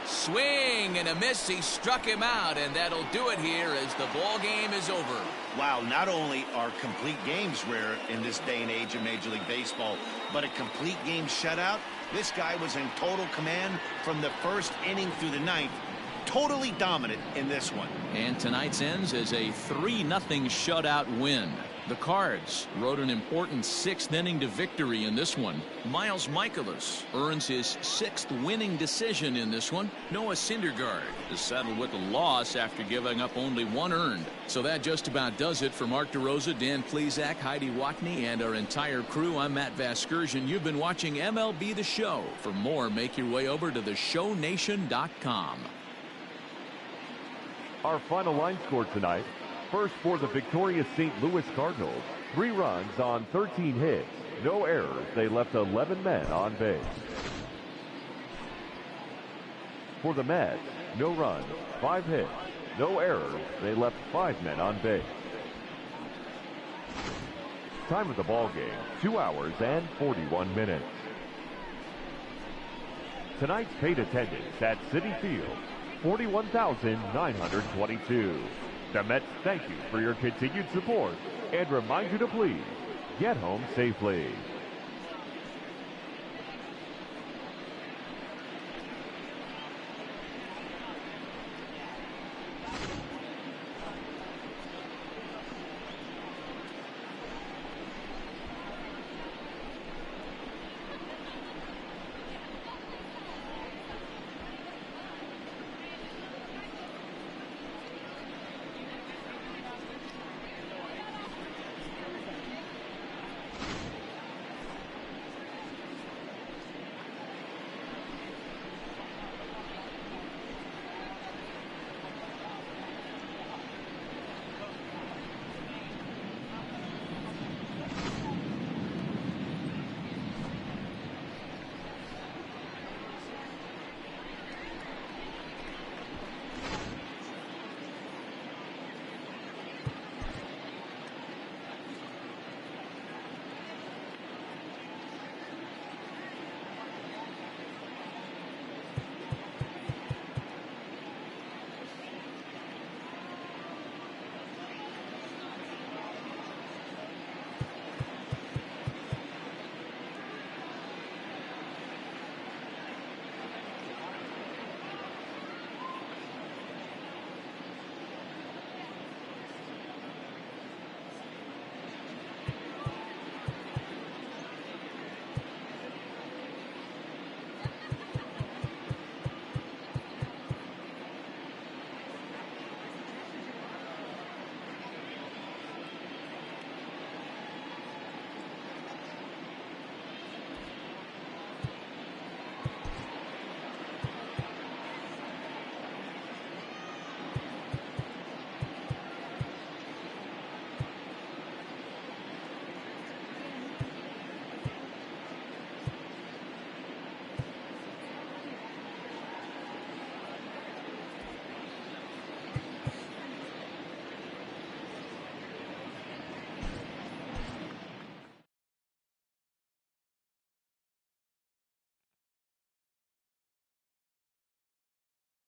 Swing and a miss. He struck him out, and that'll do it here as the ball game is over. Wow, not only are complete games rare in this day and age of Major League Baseball, but a complete game shutout. This guy was in total command from the 1st inning through the 9th. Totally dominant in this one. And tonight's ends as a 3-0 shutout win. The Cards rode an important 6th inning to victory in this one. Miles Michaelis earns his 6th winning decision in this one. Noah Syndergaard is settled with a loss after giving up only 1 earned. So that just about does it for Mark DeRosa, Dan Plesac, Heidi Watney, and our entire crew. I'm Matt Vasgersian. You've been watching MLB The Show. For more, make your way over to theshownation.com. Our final line score tonight. First for the victorious St. Louis Cardinals. 3 runs on 13 hits. No errors. They left 11 men on base. For the Mets, no runs, 5 hits. No errors. They left 5 men on base. Time of the ball game, 2 hours and 41 minutes. Tonight's paid attendance at Citi Field, 41,922. The Mets thank you for your continued support and remind you to please get home safely.